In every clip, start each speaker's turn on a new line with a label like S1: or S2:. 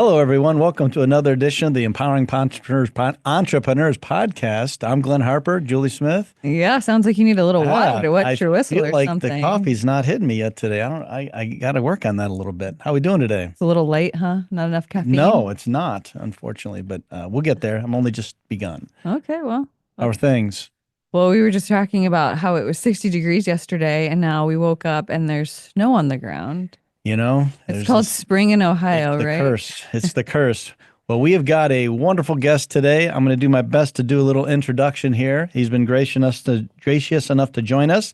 S1: Hello, everyone. Welcome to another edition of the Empowering Entrepreneurs Podcast. I'm Glenn Harper, Julie Smith.
S2: Yeah, sounds like you need a little water to
S1: I
S2: wet your whistle
S1: feel
S2: or
S1: like the
S2: something.
S1: coffee's not hitting me yet today. I got to work on that a little bit. How are we doing today?
S2: It's a little late, huh? Not enough caffeine.
S1: No, it's not, unfortunately, but we'll get there. I'm only just begun.
S2: Okay, well,
S1: How are things?
S2: we were just talking about how it was 60 degrees yesterday, and now we woke up and there's snow on the ground. It's
S1: There's
S2: called
S1: this,
S2: spring in
S1: it's
S2: Ohio,
S1: the
S2: right?
S1: curse. It's the curse. Well, we have got a wonderful guest today. I'm going to do my best to do a little introduction here. He's been gracious enough to join us.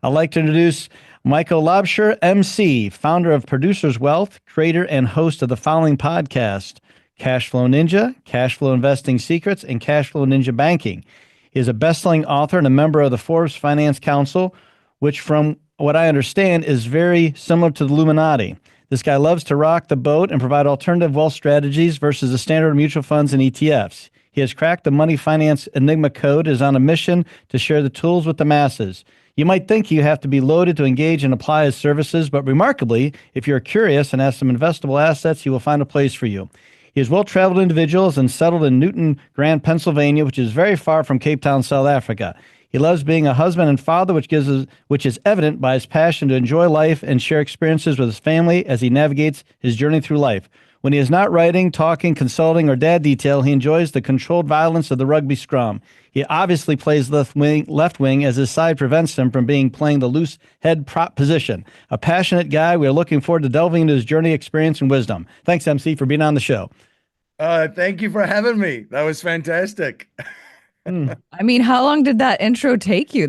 S1: I'd like to introduce Michael Laubscher, MC, founder of Producers Wealth, creator and host of the following podcast: Cash Flow Ninja, Cash Flow Investing Secrets, and Cash Flow Ninja Banking. He is a best-selling author and a member of the Forbes Finance Council, which, from what I understand, is very similar to the Illuminati. This guy loves to rock the boat and provide alternative wealth strategies versus the standard mutual funds and ETFs. He has cracked the money finance enigma code, is on a mission to share the tools with the masses. You might think you have to be loaded to engage and apply his services, but remarkably, if you're curious and have some investable assets, he will find a place for you. He is well-traveled individuals and settled in Newton Grand, Pennsylvania, which is very far from Cape Town, South Africa. He loves being a husband and father, which is evident by his passion to enjoy life and share experiences with his family as he navigates his journey through life. When he is not writing, talking, consulting, or dad detail, he enjoys the controlled violence of the rugby scrum. He obviously plays left wing as his side prevents him from playing the loose head prop position. A passionate guy. We are looking forward to delving into his journey, experience, and wisdom. Thanks, MC, for being on the show.
S3: Thank you for having me. That was fantastic.
S1: Mm.
S2: I mean, how long did that intro take you?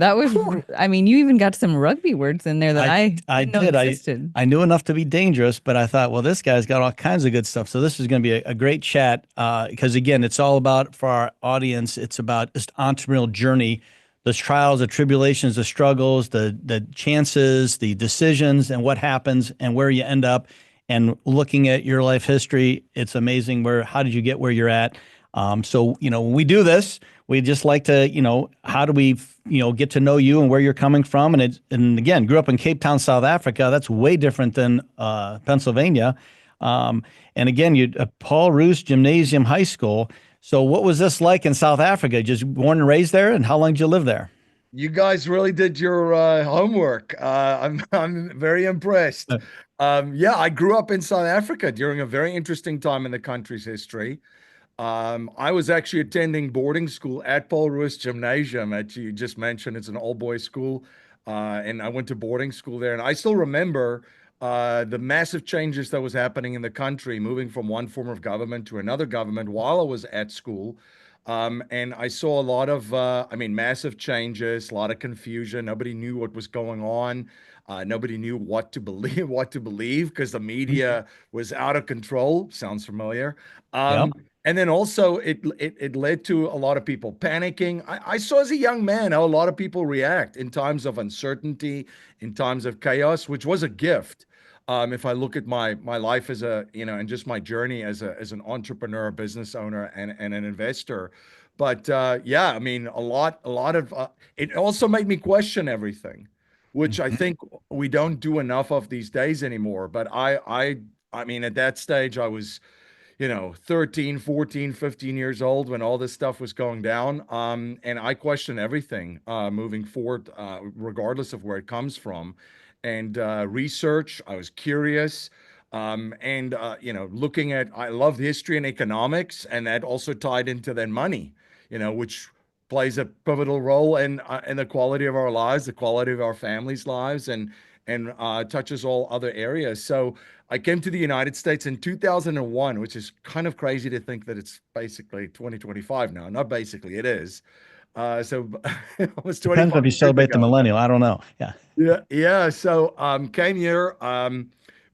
S2: I mean, you even got some rugby words in there that I
S1: I
S2: didn't know
S1: did.
S2: existed.
S1: I knew enough to be dangerous, but I thought, well, this guy's got all kinds of good stuff. So this is going to be a great chat because, again, it's all about, for our audience, it's about just entrepreneurial journey, the trials, the tribulations, the struggles, the chances, the decisions, and what happens and where you end up. And looking at your life history, it's amazing how did you get where you're at? So, when we do this, we just like to, how do we, get to know you and where you're coming from? And again, grew up in Cape Town, South Africa. That's way different than Pennsylvania. And again, you Paul Roos Gymnasium High School. So what was this like in South Africa? Just born and raised there? And how long did you live there?
S3: You guys really did your homework. I'm very impressed. Yeah, I grew up in South Africa during a very interesting time in the country's history. I was actually attending boarding school at Paul Roos Gymnasium, that you just mentioned. It's an all boys school, and I went to boarding school there. And I still remember the massive changes that was happening in the country, moving from one form of government to another government while I was at school. And I saw a lot of, massive changes, a lot of confusion. Nobody knew what was going on. Nobody knew what to believe, because the media was out of control. Sounds familiar.
S1: Yep.
S3: And then also it led to a lot of people panicking. I saw as a young man how a lot of people react in times of uncertainty, in times of chaos, which was a gift. If I look at my life as and just my journey as an entrepreneur, business owner, and an investor. But yeah, I mean, a lot of it also made me question everything, which I
S1: Mhm.
S3: think we don't do enough of these days anymore. But I mean, at that stage, I was 13, 14, 15 years old when all this stuff was going down. And I question everything moving forward, regardless of where it comes from. And research, I was curious. Looking at, I loved history and economics, and that also tied into then money, which plays a pivotal role in the quality of our lives, the quality of our families' lives, and touches all other areas. So I came to the United States in 2001, which is kind of crazy to think that it's basically 2025 now. Not basically, it is. So almost
S1: Depends
S3: 25
S1: if you
S3: years
S1: celebrate the
S3: ago.
S1: millennial. I don't know. Yeah.
S3: Yeah, yeah. So came here,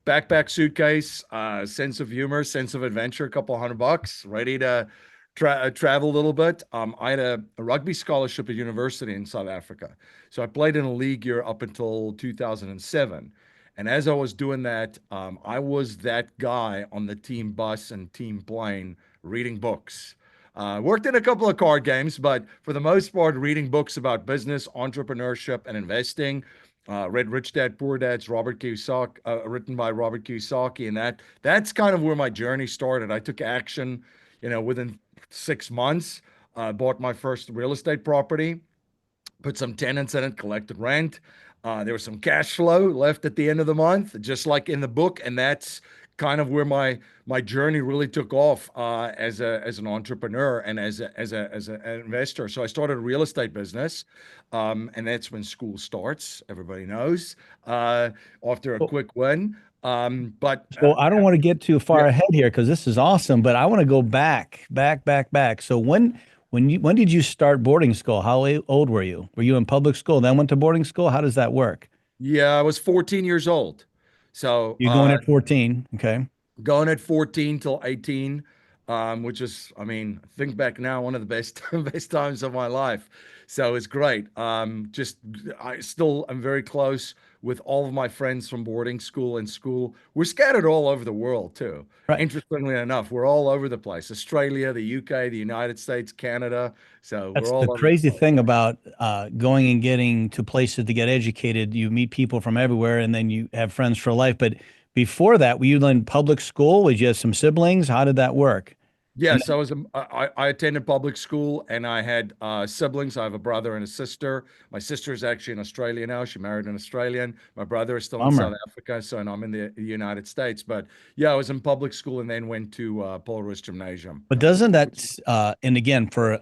S3: backpack suitcase, sense of humor, sense of adventure, a couple $100, ready to travel a little bit. I had a rugby scholarship at university in South Africa. So I played in a league year up until 2007. And as I was doing that, I was that guy on the team bus and team plane reading books. Worked in a couple of card games, but for the most part, reading books about business, entrepreneurship, and investing. read Rich Dad Poor Dad's Robert Kiyosaki, written by Robert Kiyosaki, and that's kind of where my journey started. I took action, within 6 months. Bought my first real estate property, put some tenants in it, collected rent. There was some cash flow left at the end of the month, just like in the book, and that's kind of where my journey really took off as an entrepreneur and as an investor. So I started a real estate business, and that's when school starts. Everybody knows after a
S1: Well,
S3: quick win. But
S1: so I don't want to get too
S3: yeah,
S1: far ahead here because this is awesome, but I want to go back. So when did you start boarding school? How old were you? Were you in public school, then went to boarding school? How does that work?
S3: yeah, I was 14 years old. So
S1: You're going at 14. Okay.
S3: going at 14 till 18, which is, I mean, think back now, one of the best best times of my life. So it's great. Just I still am very close with all of my friends from boarding school and school. We're scattered all over the world too.
S1: Right.
S3: Interestingly enough, we're all over the place. Australia, the UK, the United States, Canada. So we're
S1: That's the
S3: all over the
S1: crazy
S3: place.
S1: thing about going and getting to places to get educated. You meet people from everywhere, and then you have friends for life. But before that, were you in public school? Would you have some siblings? How did that work? And
S3: Yes, I attended public school and I had siblings. I have a brother and a sister. My sister is actually in Australia now. She married an Australian. My brother is still in South
S1: bummer.
S3: Africa, so and I'm in the United States. But yeah, I was in public school and then went to Paul Roos Gymnasium.
S1: But doesn't that, and again, for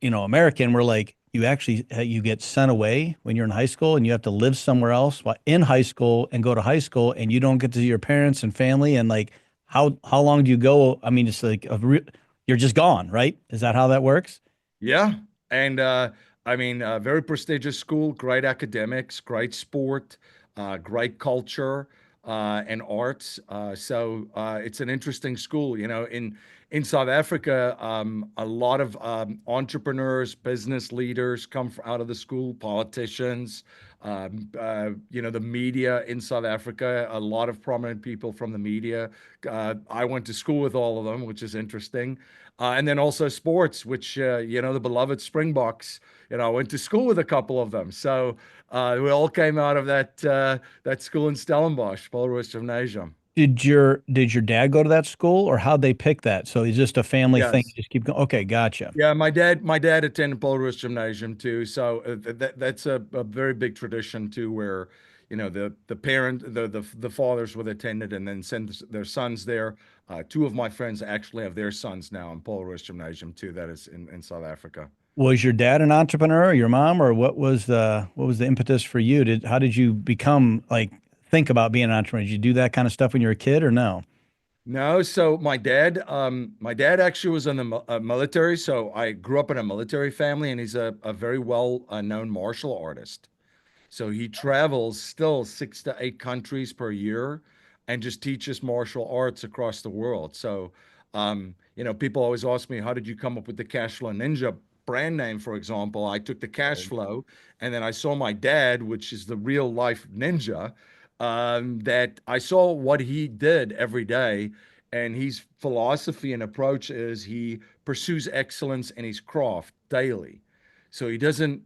S1: American, we're like, you actually you get sent away when you're in high school and you have to live somewhere else while in high school and go to high school and you don't get to see your parents and family and like how long do you go? I mean, it's like you're just gone, right? Is that how that works?
S3: Yeah. And I mean, very prestigious school, great academics, great sport, great culture, and arts. So it's an interesting school. In South Africa, a lot of entrepreneurs, business leaders come out of the school, politicians, the media in South Africa, a lot of prominent people from the media. I went to school with all of them, which is interesting. And then also sports, which, the beloved Springboks, I went to school with a couple of them. So we all came out of that school in Stellenbosch, Paul Roos Gymnasium.
S1: Did your dad go to that school or how'd they pick that? So it's just a family thing. You
S3: Yes.
S1: just keep going. Okay, gotcha.
S3: Yeah, my dad attended Paul Roos Gymnasium too. So that's a very big tradition too, where the fathers would attend it and then send their sons there. Two of my friends actually have their sons now in Paul Roos Gymnasium too. That is in South Africa.
S1: Was your dad an entrepreneur, or your mom, or what was the impetus for you? How did you become like think about being an entrepreneur? Did you do that kind of stuff when you were a kid or no?
S3: No, so my dad actually was in the military. So I grew up in a military family, and he's a very well known martial artist. So he travels still 6 to 8 countries per year and just teaches martial arts across the world. So, people always ask me, how did you come up with the Cashflow Ninja brand name, for example? I took the cash flow and then I saw my dad, which is the real life ninja, that I saw what he did every day. And his philosophy and approach is he pursues excellence in his craft daily. So he doesn't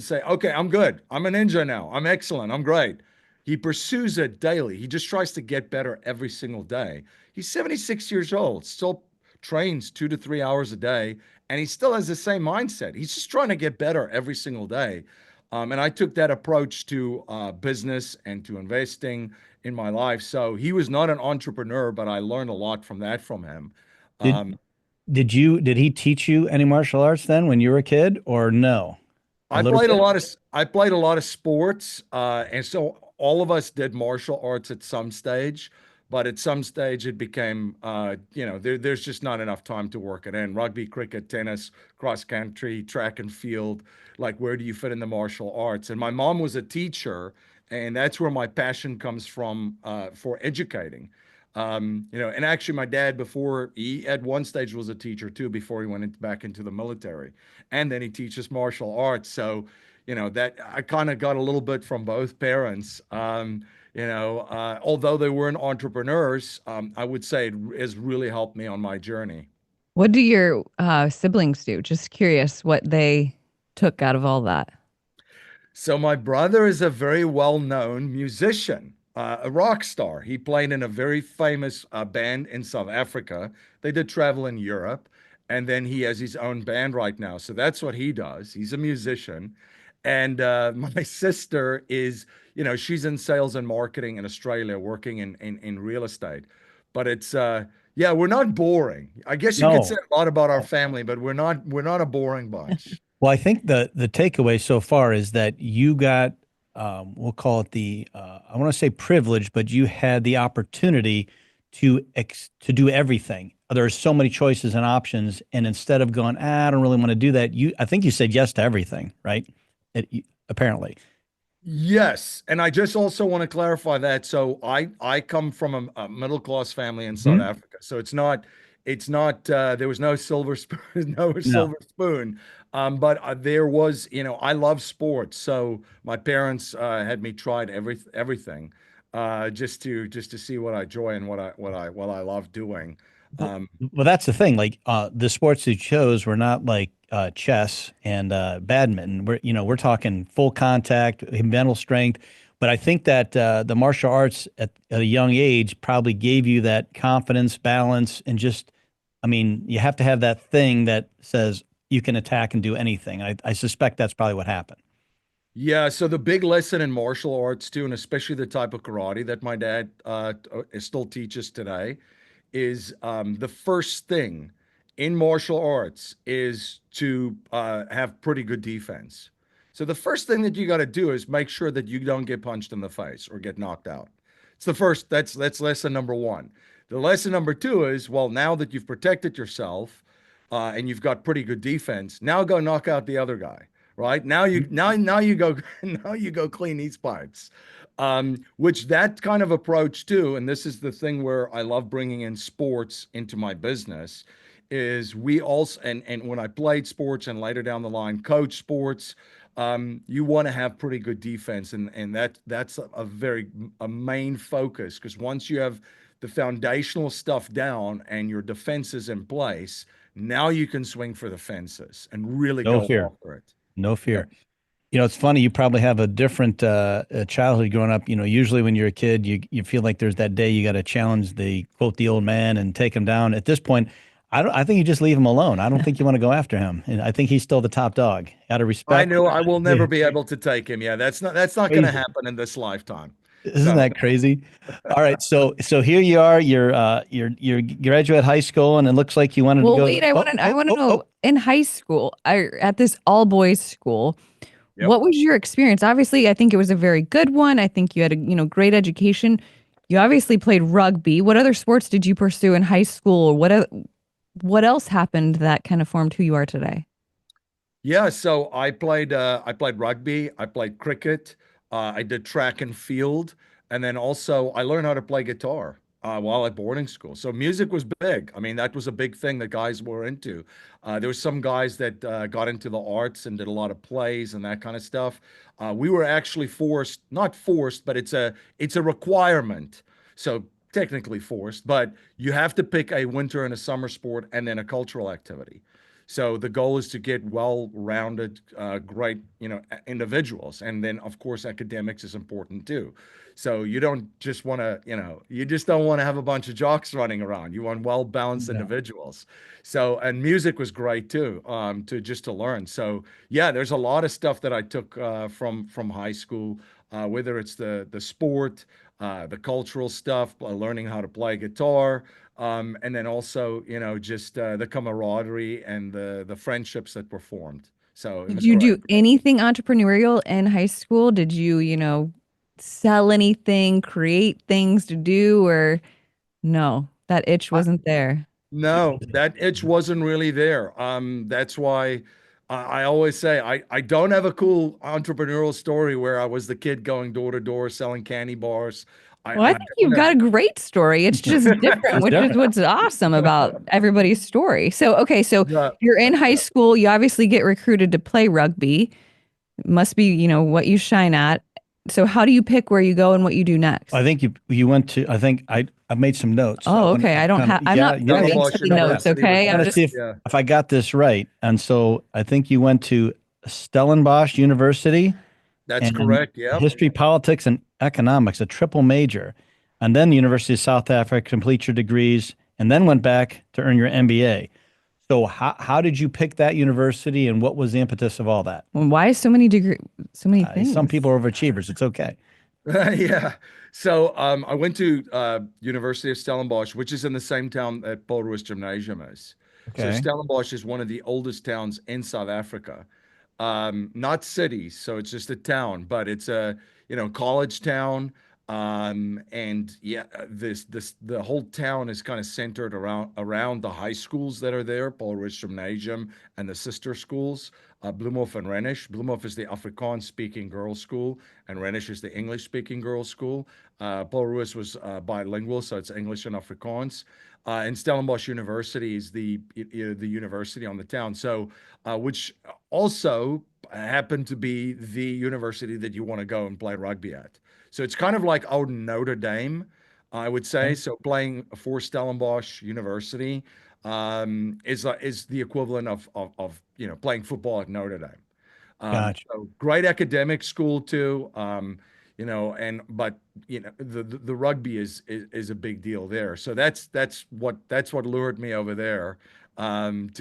S3: say, okay, I'm good. I'm a ninja now. I'm excellent. I'm great. He pursues it daily. He just tries to get better every single day. He's 76 years old, still trains 2 to 3 hours a day, and he still has the same mindset. He's just trying to get better every single day. And I took that approach to business and to investing in my life. So he was not an entrepreneur, but I learned a lot from that from him.
S1: Did
S3: Um,
S1: did he teach you any martial arts then when you were a kid, or no? A
S3: I
S1: little
S3: played a
S1: bit.
S3: lot of I played a lot of sports, and so all of us did martial arts at some stage. But at some stage, it became, there's just not enough time to work it in. Rugby, cricket, tennis, cross country, track and field. Like, where do you fit in the martial arts? And my mom was a teacher, and that's where my passion comes from for educating. And actually, my dad, before he at one stage was a teacher too, before he went back into the military, and then he teaches martial arts. So, that I kind of got a little bit from both parents. Although they weren't entrepreneurs, I would say it has really helped me on my journey.
S2: What do your siblings do? Just curious what they took out of all that.
S3: So my brother is a very well-known musician, a rock star. He played in a very famous band in South Africa. They did travel in Europe, and then he has his own band right now. So that's what he does. He's a musician. And my sister is, she's in sales and marketing in Australia, working in real estate. But it's yeah, we're not boring. I guess you could say
S1: No.
S3: a lot about our family, but we're not a boring bunch.
S1: Well, I think the takeaway so far is that you got, we'll call it the, I want to say privilege, but you had the opportunity to do everything. There's so many choices and options, and instead of going, I don't really want to do that, I think you said yes to everything, right? Apparently.
S3: Yes, and I just also want to clarify that. So I come from a middle class family in South
S1: Mhm.
S3: Africa. So it's not there was no silver spoon, no
S1: No.
S3: silver spoon. But there was, I love sports. So my parents had me tried everything just to see what I enjoy and what I love doing.
S1: Well,
S3: Um,
S1: well, that's the thing. Like the sports you chose were not like chess and badminton. We're talking full contact, mental strength. But I think that the martial arts at a young age probably gave you that confidence, balance, and just, I mean, you have to have that thing that says you can attack and do anything. I suspect that's probably what happened.
S3: Yeah, so the big lesson in martial arts too, and especially the type of karate that my dad still teaches today, is the first thing in martial arts is to have pretty good defense. So the first thing that you got to do is make sure that you don't get punched in the face or get knocked out. It's the first. That's lesson number one. The lesson number two is, well, now that you've protected yourself and you've got pretty good defense, now go knock out the other guy. Right now you go now you go clean these pipes. Which that kind of approach too, and this is the thing where I love bringing in sports into my business, is we also and when I played sports and later down the line coach sports, you want to have pretty good defense, and that's a main focus because once you have the foundational stuff down and your defense is in place, now you can swing for the fences and really
S1: No
S3: go
S1: fear.
S3: after it.
S1: No
S3: Yeah.
S1: fear. It's funny. You probably have a different childhood growing up. Usually when you're a kid, you feel like there's that day you got to challenge the old man and take him down. At this point, I think you just leave him alone. I don't think you want to go after him. And I think he's still the top dog. Out of
S3: I
S1: respect.
S3: know I will
S1: Yeah.
S3: never be able to take him. Yeah, that's not going to
S1: Crazy.
S3: happen in this lifetime.
S1: Isn't
S3: So
S1: that crazy? All right. So here you are. You're graduate high school, and it looks like you wanted to
S2: Well,
S1: go.
S2: wait, I want to know
S1: Oh.
S2: in high school, at this all boys school,
S3: yep.
S2: what was your experience? Obviously, I think it was a very good one. I think you had a, great education. You obviously played rugby. What other sports did you pursue in high school? What else happened that kind of formed who you are today?
S3: Yeah, so I played rugby, I played cricket, I did track and field, and then also I learned how to play guitar while at boarding school. So music was big. I mean, that was a big thing that guys were into. There were some guys that got into the arts and did a lot of plays and that kind of stuff. We were actually forced, not forced, but it's a requirement. So technically forced, but you have to pick a winter and a summer sport and then a cultural activity. So the goal is to get well-rounded, great, individuals, and then of course academics is important too. So you don't just want to, you just don't want to have a bunch of jocks running around. You want well-balanced
S1: No.
S3: individuals. So and music was great too, to learn. So yeah, there's a lot of stuff that I took from high school, whether it's the sport, the cultural stuff, learning how to play guitar. And then also, just the camaraderie and the friendships that were formed. So it
S2: Did
S3: was
S2: you
S3: great.
S2: do anything entrepreneurial in high school? Did you, sell anything, create things to do, or no, that itch
S3: I,
S2: wasn't there?
S3: no, that itch wasn't really there. That's why I always say I don't have a cool entrepreneurial story where I was the kid going door to door selling candy bars.
S2: Well, I
S3: I
S2: think
S3: don't
S2: you've got a great story. It's just different,
S1: It's
S2: which is
S1: different.
S2: what's awesome about everybody's story. So, okay, so
S3: have.
S2: you're in high school, you obviously get recruited to play rugby. Must be, what you shine at. So, how do you pick where you go and what you do
S1: I
S2: next?
S1: think you went to. I think I made some notes. So I
S2: Oh,
S1: want
S2: okay. I don't
S1: to
S2: have, I'm
S1: yeah,
S2: not
S1: yeah,
S2: privy
S1: yeah.
S2: to
S3: Stellenbosch
S2: the notes,
S3: University was
S2: okay?
S1: I
S2: I'm
S1: want to
S2: just,
S1: see
S3: yeah.
S1: if I got this right. And so I think you went to Stellenbosch University.
S3: That's
S1: and
S3: correct. Yep.
S1: history, politics, and economics, a triple major. And then the University of South Africa, complete your degrees, and then went back to earn your MBA. So how did you pick that university, and what was the impetus of all that?
S2: Well, why so many
S1: Some
S2: things?
S1: people are overachievers. It's okay.
S3: Yeah. So I went to University of Stellenbosch, which is in the same town that Paul Roos Gymnasium is. So
S1: Okay.
S3: Stellenbosch is one of the oldest towns in South Africa. Not cities, so it's just a town, but it's a, college town. And yeah, this the whole town is kind of centered around the high schools that are there, Paul Roos Gymnasium and the sister schools, Bloemhof and Renish. Bloemhof is the Afrikaans speaking girls' school, and Renish is the English speaking girls' school. Paul Roos was bilingual, so it's English and Afrikaans. And Stellenbosch University is the university on the town. So, which also happened to be the university that you want to go and play rugby at. So it's kind of like our Notre Dame, I would say.
S1: Okay.
S3: So playing for Stellenbosch University is the equivalent of playing football at Notre Dame.
S1: Gotcha.
S3: So great academic school too. And but the rugby is a big deal there. So that's what lured me over there. And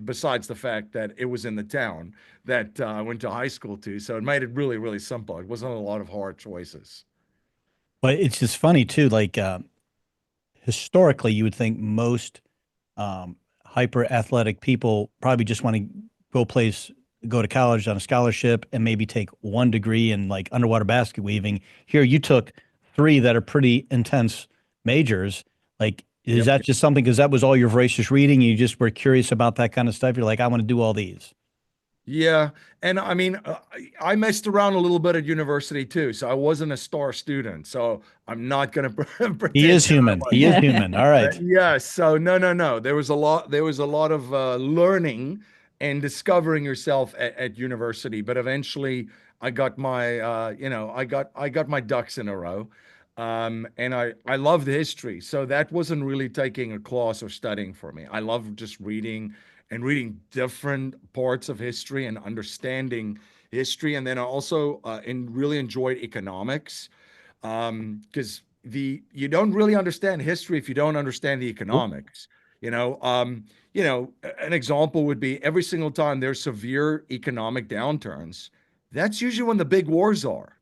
S3: besides the fact that it was in the town that I went to high school to, so it made it really, really simple. It wasn't a lot of hard choices.
S1: But it's just funny too. Like historically, you would think most hyper athletic people probably just want to go to college on a scholarship and maybe take one degree in like underwater basket weaving. Here, you took three that are pretty intense majors. Like, is
S3: Yep.
S1: that just something because that was all your voracious reading? You just were curious about that kind of stuff. You're like, I want to do all these.
S3: Yeah, and I mean, I messed around a little bit at university too, so I wasn't a star student. So I'm not going to
S1: He
S3: pretend
S1: is
S3: that I
S1: human. He is
S3: was.
S1: human. All right.
S3: Yeah, so no, no, no. There was a lot of learning and discovering yourself at university, but eventually I got I got my ducks in a row. And I love the history. So that wasn't really taking a class or studying for me. I love just reading and reading different parts of history and understanding history. And then I also really enjoyed economics because you don't really understand history if you don't understand the
S1: Nope.
S3: economics. An example would be every single time there's severe economic downturns, that's usually when the big wars are.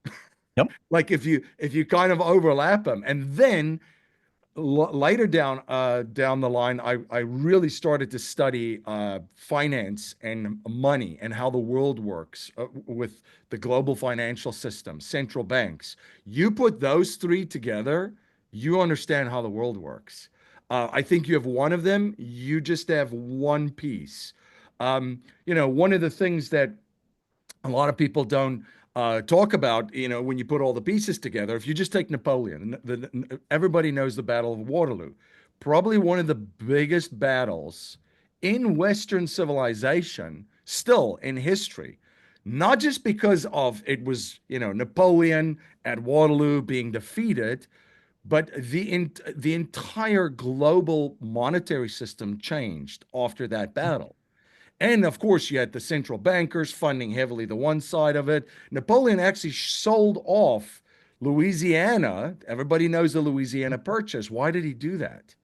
S1: Yep.
S3: Like if you kind of overlap them, and then later down the line, I really started to study finance and money and how the world works with the global financial system, central banks. You put those three together, you understand how the world works. I think you have one of them, you just have one piece. One of the things that a lot of people don't talk about, when you put all the pieces together. If you just take Napoleon, everybody knows the Battle of Waterloo, probably one of the biggest battles in Western civilization, still in history, not just because of it was, Napoleon at Waterloo being defeated, but the entire global monetary system changed after that battle. And of course, you had the central bankers funding heavily the one side of it. Napoleon actually sold off Louisiana. Everybody knows the Louisiana Purchase. Why did he do that?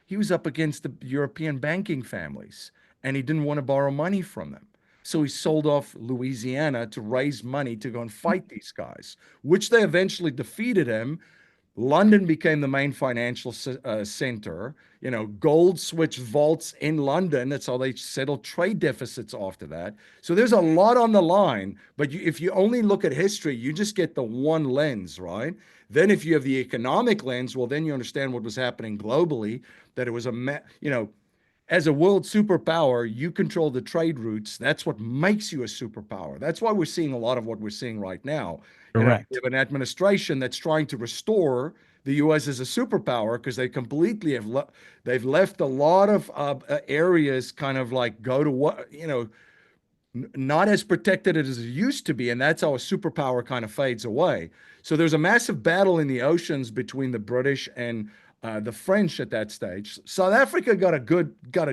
S3: He was up against the European banking families and he didn't want to borrow money from them. So he sold off Louisiana to raise money to go and fight these guys, which they eventually defeated him. London became the main financial center. Gold switched vaults in London. That's how they settled trade deficits after that. So there's a lot on the line. But if you only look at history, you just get the one lens, right? Then if you have the economic lens, well, then you understand what was happening globally, that it was as a world superpower, you control the trade routes. That's what makes you a superpower. That's why we're seeing a lot of what we're seing right now. We
S1: Correct.
S3: have an administration that's trying to restore the U.S. as a superpower because they completely they've left a lot of areas kind of like go to what not as protected as it used to be, and that's how a superpower kind of fades away. So there's a massive battle in the oceans between the British and the French at that stage. South Africa got a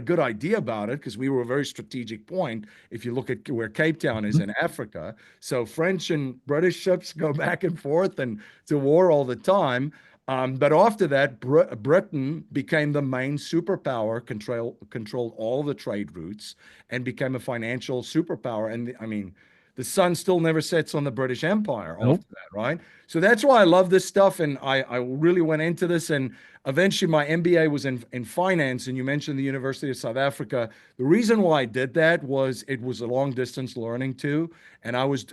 S3: good idea about it because we were a very strategic point. If you look at where Cape Town is
S1: Mhm.
S3: in Africa, so French and British ships go back and forth and to war all the time. But after that, Britain became the main superpower, controlled all the trade routes, and became a financial superpower. And I mean, the sun still never sets on the British Empire
S1: Nope.
S3: after that, right? So that's why I love this stuff, and I really went into this. And eventually, my MBA was in finance. And you mentioned the University of South Africa. The reason why I did that was it was a long distance learning too, and I was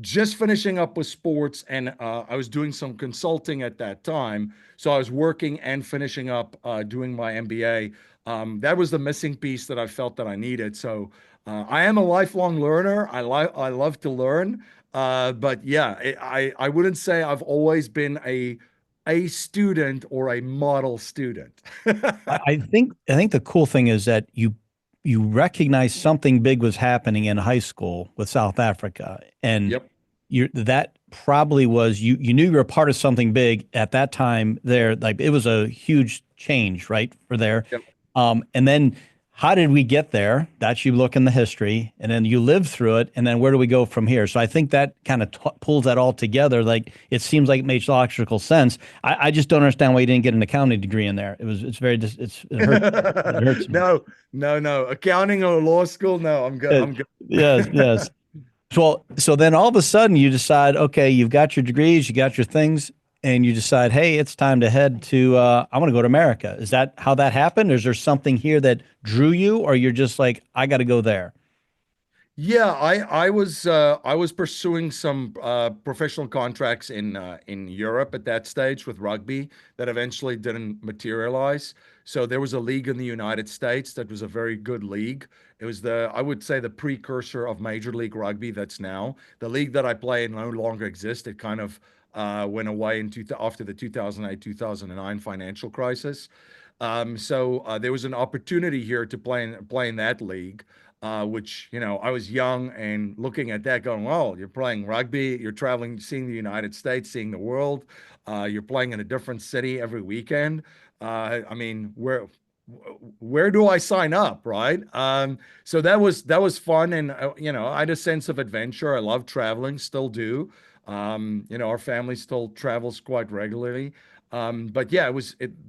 S3: just finishing up with sports, and I was doing some consulting at that time. So I was working and finishing up doing my MBA. That was the missing piece that I felt that I needed. So I am a lifelong learner. I love to learn. But yeah, I wouldn't say I've always been a student or a model student.
S1: I think the cool thing is that you recognize something big was happening in high school with South Africa, and
S3: Yep.
S1: that probably was you knew you were a part of something big at that time there. Like it was a huge change, right, for there.
S3: Yep.
S1: And then how did we get there? That's you look in the history, and then you live through it, and then where do we go from here? So I think that kind of pulls that all together. Like it seems like it makes logical sense. I just don't understand why you didn't get an accounting degree in there. It's very it hurts me.
S3: No, no. Accounting or law school? No, I'm good.
S1: Uh,
S3: I'm good.
S1: yes, yes. So then all of a sudden you decide, okay, you've got your degrees, you got your things, and you decide, hey, it's time to head to, I want to go to America. Is that how that happened? Or is there something here that drew you, or you're just like, I got to go there?
S3: Yeah, I was pursuing some professional contracts in Europe at that stage with rugby that eventually didn't materialize. So there was a league in the United States that was a very good league. It was I would say the precursor of Major League Rugby that's now. The league that I play in no longer exists. It kind of went away after the 2008, 2009 financial crisis. So there was an opportunity here to play in that league, which, I was young and looking at that going, well, you're playing rugby, you're traveling, seeing the United States, seeing the world, you're playing in a different city every weekend. I mean, where do I sign up, right? So that was fun, and I had a sense of adventure. I love traveling, still do. Our family still travels quite regularly. But yeah,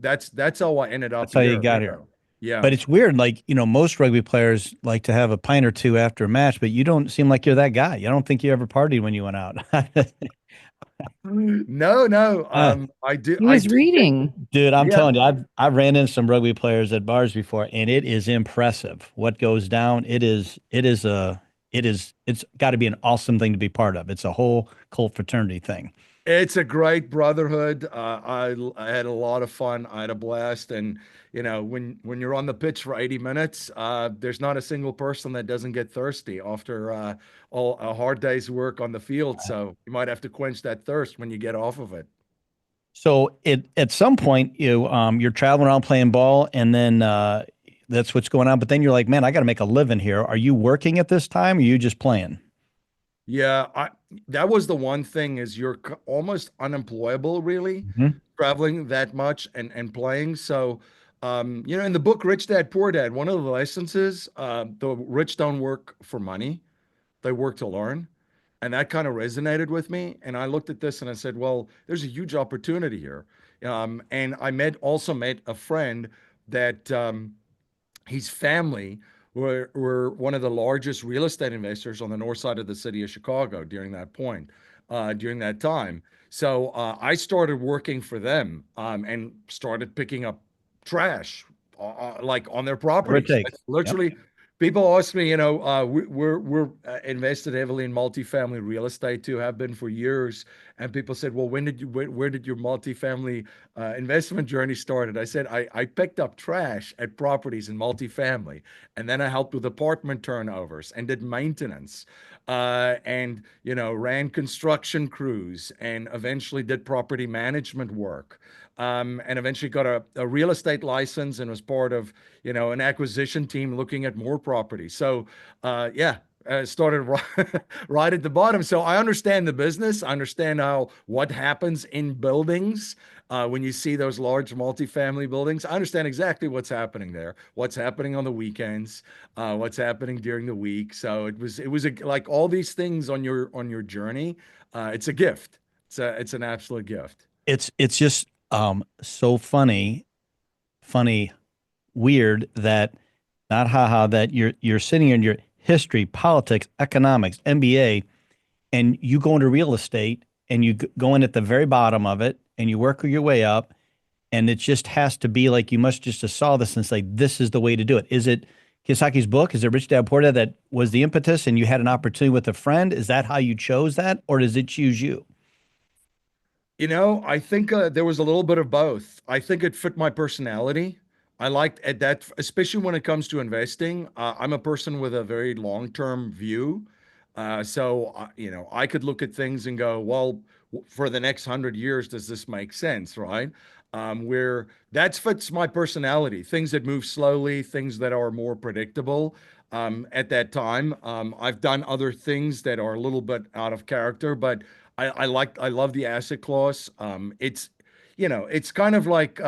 S3: that's how I ended up
S1: That's how you
S3: here.
S1: got here.
S3: Yeah.
S1: But it's weird, like, most rugby players like to have a pint or two after a match, but you don't seem like you're that guy. I don't think you ever partied when you went out.
S3: No, no.
S1: Uh,
S3: I do.
S2: He
S3: I
S2: was
S3: do think.
S2: reading.
S1: Dude, I'm
S3: Yeah,
S1: telling you, I've ran into some rugby players at bars before, and it is impressive what goes down. It's got to be an awesome thing to be part of. It's a whole cult fraternity thing.
S3: it's a great brotherhood. I had a lot of fun. I had a blast, and when you're on the pitch for 80 minutes, there's not a single person that doesn't get thirsty after all a hard day's work on the field. So you might have to quench that thirst when you get off of it.
S1: So at some point you're traveling around playing ball, and then that's what's going on. But then you're like, man, I got to make a living here. Are you working at this time, or are you just playing?
S3: Yeah, that was the one thing is you're almost unemployable really
S1: Mhm.
S3: traveling that much and playing. So, in the book Rich Dad Poor Dad, one of the lessons is the rich don't work for money, they work to learn. And that kind of resonated with me. And I looked at this and I said, well, there's a huge opportunity here. And I also met a friend that his family were one of the largest real estate investors on the north side of the city of Chicago during that time. So I started working for them and started picking up trash like on their
S1: Whatever it
S3: properties.
S1: takes.
S3: That's
S1: Yep.
S3: literally, people ask me, we're invested heavily in multifamily real estate too, have been for years. And people said, well, where did your multifamily investment journey started? I said, I picked up trash at properties in multifamily, and then I helped with apartment turnovers and did maintenance, and ran construction crews, and eventually did property management work, and eventually got a real estate license and was part of an acquisition team looking at more property. So yeah, started right at the bottom. So I understand the business. I understand what happens in buildings when you see those large multifamily buildings. I understand exactly what's happening there, what's happening on the weekends, what's happening during the week. So like all these things on your journey. It's a gift. It's an absolute gift.
S1: It's just so funny, weird that not haha that you're sitting in your history, politics, economics, MBA, and you go into real estate and you go in at the very bottom of it and you work your way up, and it just has to be like you must just have saw this and say this is the way to do it. Is it Kiyosaki's book? Is it Rich Dad Poor Dad that was the impetus and you had an opportunity with a friend? Is that how you chose that, or does it choose you?
S3: I think there was a little bit of both. I think it fit my personality. I liked at that, especially when it comes to investing. I'm a person with a very long-term view. I could look at things and go, well, for the next 100 years, does this make sense, right? Where that fits my personality. Things that move slowly, things that are more predictable. At that time, I've done other things that are a little bit out of character, but I love the asset class. It's kind of like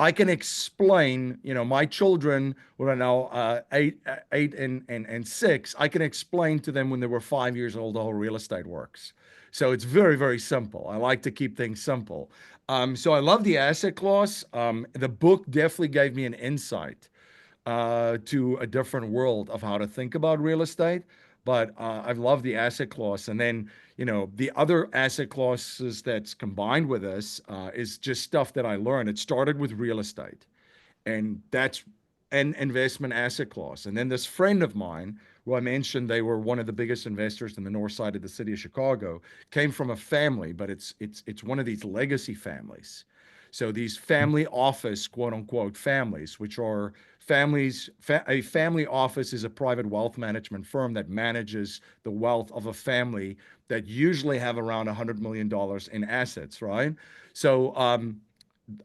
S3: I can explain, my children, what are now 8 and 6, I can explain to them when they were 5 years old how real estate works. So it's very, very simple. I like to keep things simple. So I love the asset class. The book definitely gave me an insight to a different world of how to think about real estate. But I love the asset class. And then, the other asset classes that's combined with this is just stuff that I learned. It started with real estate, and that's an investment asset class. And then this friend of mine, who I mentioned, they were one of the biggest investors in the north side of the city of Chicago, came from a family, but it's one of these legacy families. So these family office, quote unquote, families, which are families, a family office is a private wealth management firm that manages the wealth of a family that usually have around $100 million in assets, right? So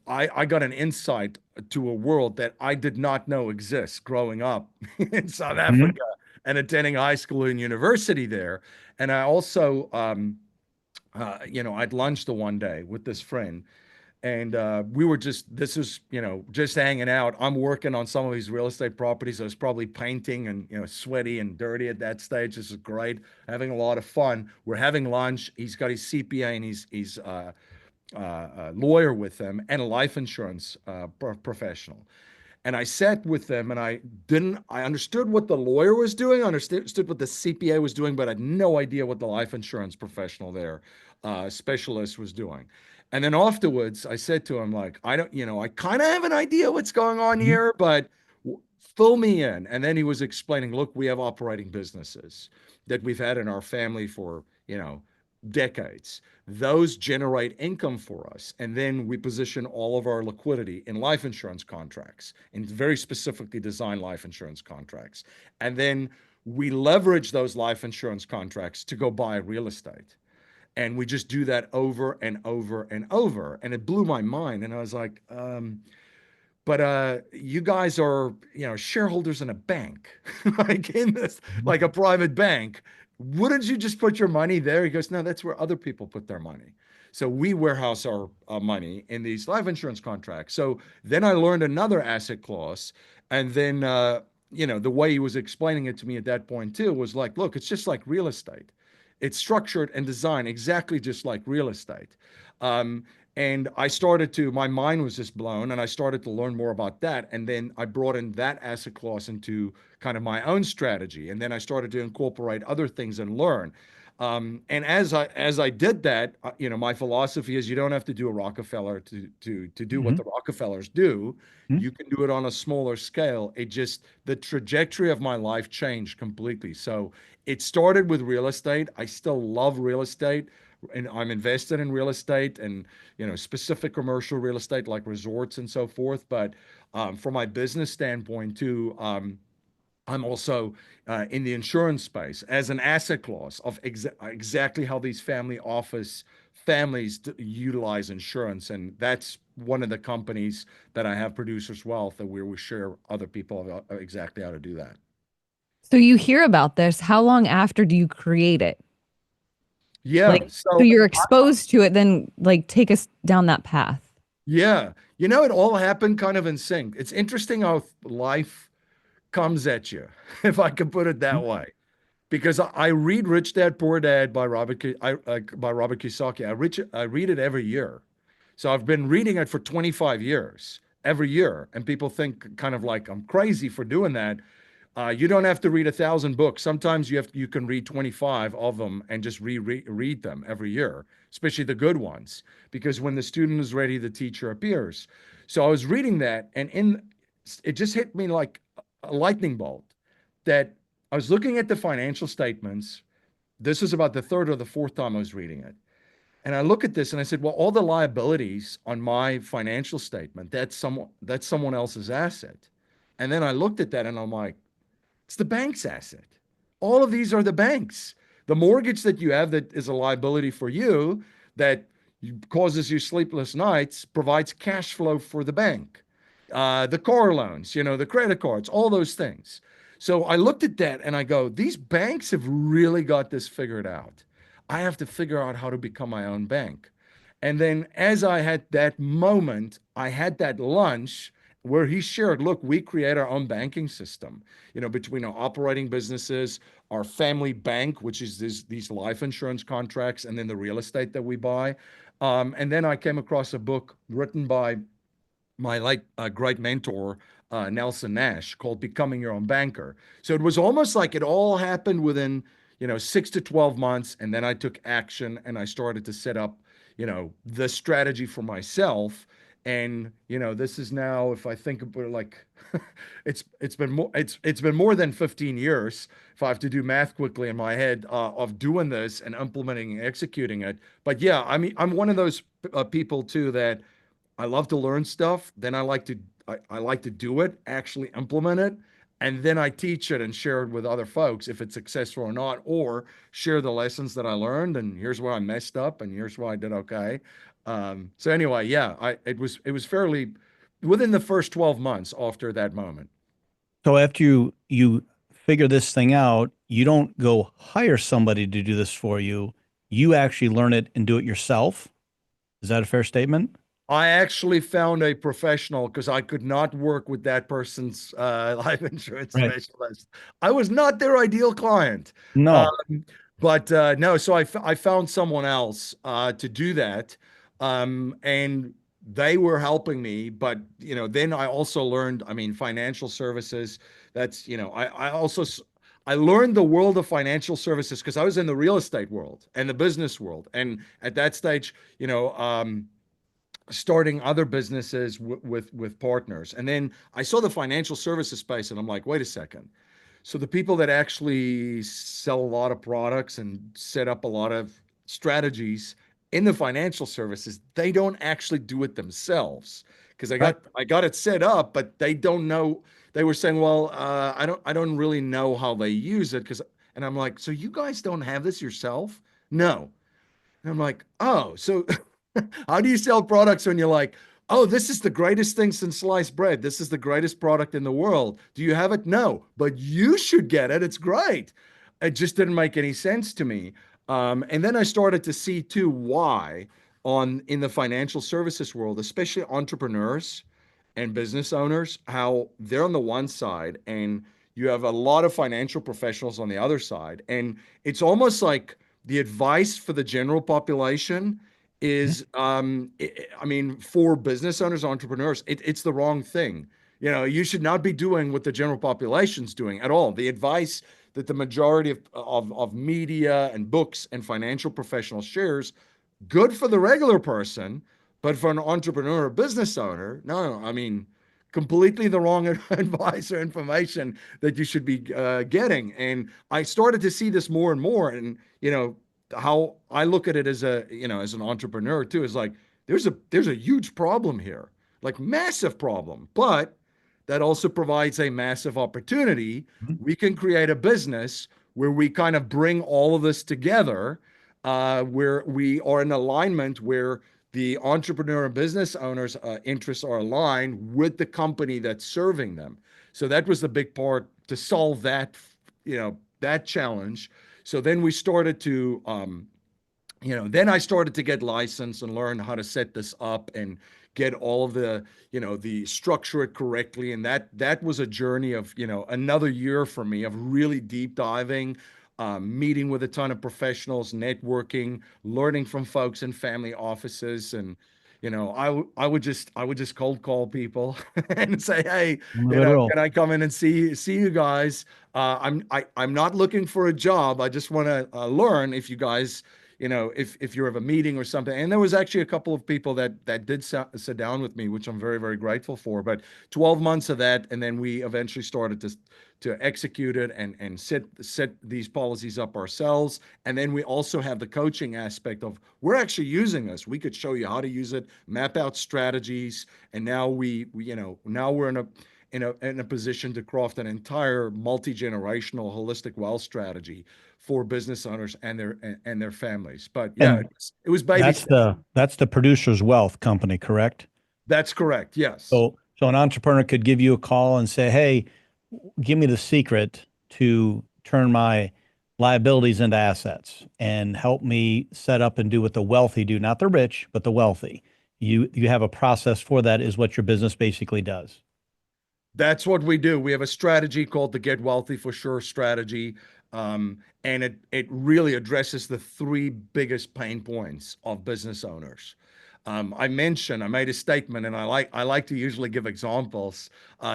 S3: I got an insight to a world that I did not know exists growing up in South
S1: Mhm.
S3: Africa and attending high school and university there. And I also, I'd lunched the one day with this friend, and we were this is, just hanging out. I'm working on some of these real estate properties. I was probably painting and, sweaty and dirty at that stage. This is great, having a lot of fun. We're having lunch. He's got his CPA and he's lawyer with them and a life insurance professional. And I sat with them and I understood what the lawyer was doing, I understood what the CPA was doing, but I had no idea what the life insurance professional there, specialist was doing. And then afterwards, I said to him, like, I don't, I kind of have an idea what's going on
S1: Mhm.
S3: here, but fill me in. And then he was explaining, look, we have operating businesses that we've had in our family for, decades. Those generate income for us. And then we position all of our liquidity in life insurance contracts, in very specifically designed life insurance contracts. And then we leverage those life insurance contracts to go buy real estate. And we just do that over and over and over. And it blew my mind. And I was like, but you guys are, shareholders in a bank, like in this, like a private bank. Wouldn't you just put your money there? He goes, no, that's where other people put their money. So we warehouse our money in these life insurance contracts. So then I learned another asset class. And then, the way he was explaining it to me at that point too was like, look, it's just like real estate. It's structured and designed exactly just like real estate. Um, and my mind was just blown, and I started to learn more about that. And then I brought in that asset class into kind of my own strategy. And then I started to incorporate other things and learn. And as I did that, my philosophy is you don't have to do a Rockefeller to do what
S1: Mhm.
S3: the Rockefellers do.
S1: Mhm.
S3: You can do it on a smaller scale. The trajectory of my life changed completely. So it started with real estate. I still love real estate, and I'm invested in real estate and, specific commercial real estate like resorts and so forth. But from my business standpoint too, I'm also in the insurance space as an asset class of exactly how these family office families utilize insurance. And that's one of the companies that I have, Producers Wealth, that where we share other people exactly how to do that.
S2: So you hear about this. How long after do you create it?
S3: Yeah.
S2: Like, so
S3: So
S2: you're exposed to it, then like take us down that path.
S3: yeah, it all happened kind of in sync. It's interesting how life comes at you, if I can put it that way. Because I read Rich Dad Poor Dad by by Robert Kiyosaki. I read it every year. So I've been reading it for 25 years, every year. And people think kind of like I'm crazy for doing that. You don't have to read 1,000 books. Sometimes you can read 25 of them and just read them every year, especially the good ones, because when the student is ready, the teacher appears. So I was reading that, and it just hit me like a lightning bolt that I was looking at the financial statements. This was about the third or the fourth time I was reading it. And I look at this and I said, well, all the liabilities on my financial statement, that's someone else's asset. And then I looked at that and I'm like, it's the bank's asset. All of these are the banks. The mortgage that you have that is a liability for you that causes you sleepless nights provides cash flow for the bank. The car loans, the credit cards, all those things. So I looked at that and I go, these banks have really got this figured out. I have to figure out how to become my own bank. And then as I had that moment, I had that lunch where he shared, look, we create our own banking system, between our operating businesses, our family bank, which is these life insurance contracts, and then the real estate that we buy. And then I came across a book written by my great mentor, Nelson Nash, called Becoming Your Own Banker. So it was almost like it all happened within, 6 to 12 months. And then I took action and I started to set up, the strategy for myself. And, this is now, if I think about it, like it's been more than 15 years, if I have to do math quickly in my head, of doing this and implementing and executing it. But yeah, I mean, I'm one of those people too that I love to learn stuff. Then I like to do it, actually implement it, and then I teach it and share it with other folks if it's successful or not, or share the lessons that I learned. And here's where I messed up, and here's where I did okay. So anyway, yeah, it was fairly within the first 12 months after that moment.
S1: So after you figure this thing out, you don't go hire somebody to do this for you. You actually learn it and do it yourself. Is that a fair statement?
S3: I actually found a professional because I could not work with that person's life insurance
S1: Right.
S3: specialist. I was not their ideal client.
S1: No.
S3: But no, so I found someone else to do that. And they were helping me. But, then I also learned, I mean, financial services. That's, I learned the world of financial services because I was in the real estate world and the business world. And at that stage, starting other businesses with partners. And then I saw the financial services space and I'm like, wait a second. So the people that actually sell a lot of products and set up a lot of strategies in the financial services, they don't actually do it themselves because
S1: Right.
S3: I got it set up, but they don't know. They were saying, well, I don't really know how they use it and I'm like, so you guys don't have this yourself? No. And I'm like, oh, so how do you sell products when you're like, oh, this is the greatest thing since sliced bread. This is the greatest product in the world. Do you have it? No, but you should get it. It's great. It just didn't make any sense to me. And then I started to see too why in the financial services world, especially entrepreneurs and business owners, how they're on the one side and you have a lot of financial professionals on the other side. And it's almost like the advice for the general population is, I mean, for business owners, entrepreneurs, it's the wrong thing. You should not be doing what the general population's doing at all. The advice that the majority of media and books and financial professionals shares, good for the regular person, but for an entrepreneur or business owner, no, I mean, completely the wrong advice or information that you should be getting. And I started to see this more and more. And, how I look at it as as an entrepreneur too, is like, there's a huge problem here, like massive problem, but that also provides a massive opportunity.
S1: Mhm.
S3: We can create a business where we kind of bring all of this together, where we are in alignment, where the entrepreneur and business owners' interests are aligned with the company that's serving them. So that was the big part to solve that that challenge. So then we started to, then I started to get licensed and learn how to set this up and get all of the structure it correctly. And that was a journey of, another year for me of really deep diving, meeting with a ton of professionals, networking, learning from folks in family offices. And, I would just cold call people and say, hey,
S1: Literal.
S3: can I come in and see you guys? I'm not looking for a job. I just want to learn if you guys, if you have a meeting or something. And there was actually a couple of people that did sit down with me, which I'm very, very grateful for. But 12 months of that, and then we eventually started to execute it and set these policies up ourselves. And then we also have the coaching aspect of we're actually using this. We could show you how to use it, map out strategies, and now now we're in a position to craft an entire multi-generational holistic wealth strategy for business owners and their families. But yeah,
S1: And
S3: it was baby
S1: that's
S3: steps.
S1: the Producer's Wealth company, correct?
S3: That's correct. Yes.
S1: So an entrepreneur could give you a call and say, "Hey, give me the secret to turn my liabilities into assets and help me set up and do what the wealthy do, not the rich, but the wealthy." You have a process for that, is what your business basically does.
S3: That's what we do. We have a strategy called the Get Wealthy for Sure strategy. And it really addresses the three biggest pain points of business owners. I made a statement, and I like to usually give examples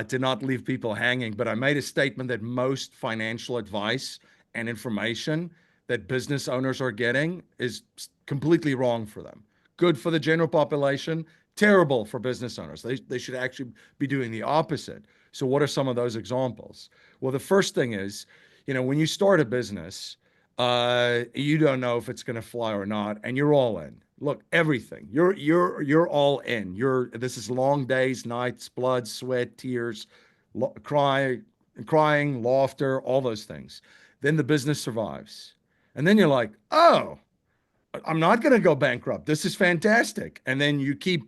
S3: to not leave people hanging. But I made a statement that most financial advice and information that business owners are getting is completely wrong for them. Good for the general population, terrible for business owners. They should actually be doing the opposite. So what are some of those examples? Well, the first thing is, when you start a business, you don't know if it's going to fly or not, and you're all in. Look, everything. You're all in. This is long days, nights, blood, sweat, tears, crying, laughter, all those things. Then the business survives. And then you're like, "Oh, I'm not going to go bankrupt. This is fantastic." And then you keep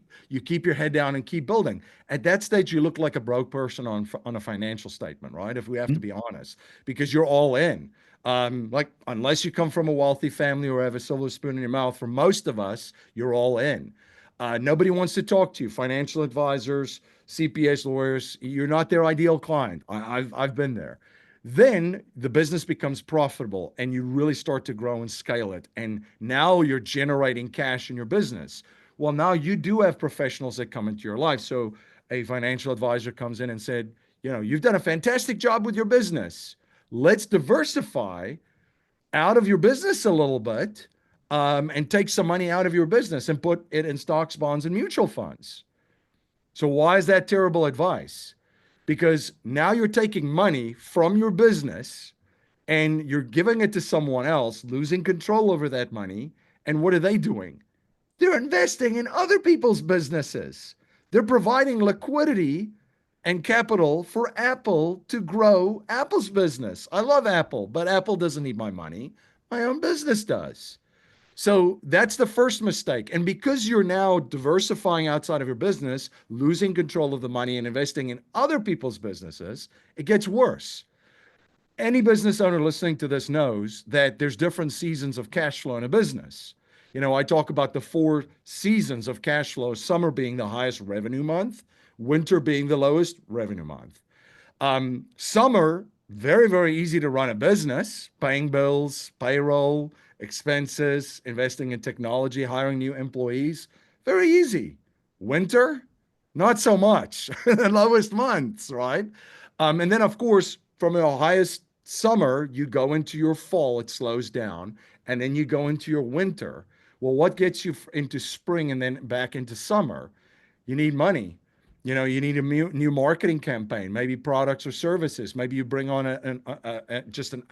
S3: your head down and keep building. At that stage, you look like a broke person on a financial statement, right? If we have to be honest, because you're all in. Like unless you come from a wealthy family or have a silver spoon in your mouth, for most of us, you're all in. Nobody wants to talk to you. Financial advisors, CPAs, lawyers, you're not their ideal client. I've been there. Then the business becomes profitable and you really start to grow and scale it. And now you're generating cash in your business. Well, now you do have professionals that come into your life. So a financial advisor comes in and said, you've done a fantastic job with your business. Let's diversify out of your business a little bit, and take some money out of your business and put it in stocks, bonds, and mutual funds. So why is that terrible advice? Because now you're taking money from your business and you're giving it to someone else, losing control over that money. And what are they doing? They're investing in other people's businesses. They're providing liquidity and capital for Apple to grow Apple's business. I love Apple, but Apple doesn't need my money. My own business does. So that's the first mistake. And because you're now diversifying outside of your business, losing control of the money and investing in other people's businesses, it gets worse. Any business owner listening to this knows that there's different seasons of cash flow in a business. I talk about the 4 seasons of cash flow, summer being the highest revenue month, winter being the lowest revenue month. Summer, very, very easy to run a business, paying bills, payroll, expenses, investing in technology, hiring new employees. Very easy. Winter, not so much. The lowest months, right? And then, of course, from your highest summer, you go into your fall, it slows down, and then you go into your winter. Well, what gets you into spring and then back into summer? You need money. You need a new marketing campaign, maybe products or services. Maybe you bring on just an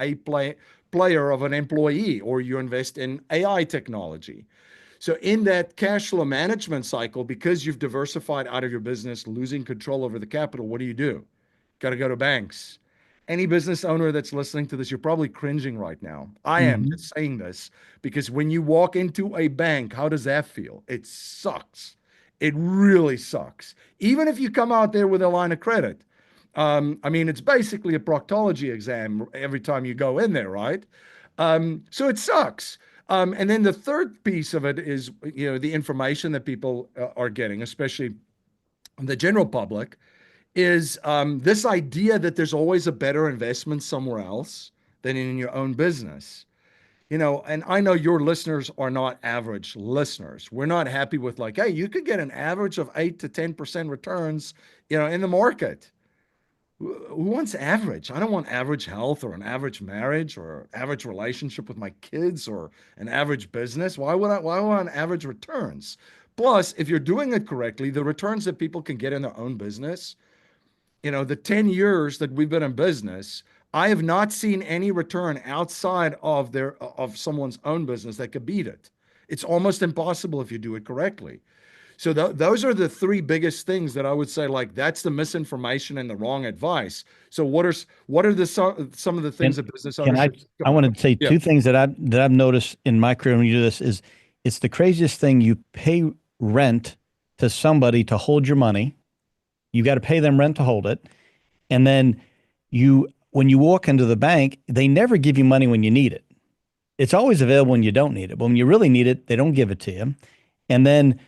S3: player of an employee, or you invest in AI technology. So in that cash flow management cycle, because you've diversified out of your business, losing control over the capital, what do? Got to go to banks. Any business owner that's listening to this, you're probably cringing right now. I am
S1: Mhm.
S3: just saying this because when you walk into a bank, how does that feel? It sucks. It really sucks. Even if you come out there with a line of credit, I mean, it's basically a proctology exam every time you go in there, right? So it sucks. And then the third piece of it is, the information that people are getting, especially the general public, is this idea that there's always a better investment somewhere else than in your own business. And I know your listeners are not average listeners. We're not happy with like, hey, you could get an average of 8 to 10% returns, in the market. Who wants average? I don't want average health or an average marriage or average relationship with my kids or an average business. Why would I want average returns? Plus, if you're doing it correctly, the returns that people can get in their own business, the 10 years that we've been in business, I have not seen any return outside of someone's own business that could beat it. It's almost impossible if you do it correctly. So those are the three biggest things that I would say, like, that's the misinformation and the wrong advice. So what are some of the things that business
S1: Can
S3: owners
S1: I want to say
S3: Yeah.
S1: two things that I've noticed in my career when you do this is it's the craziest thing. You pay rent to somebody to hold your money. You got to pay them rent to hold it. And then when you walk into the bank, they never give you money when you need it. It's always available when you don't need it. But when you really need it, they don't give it to you. And then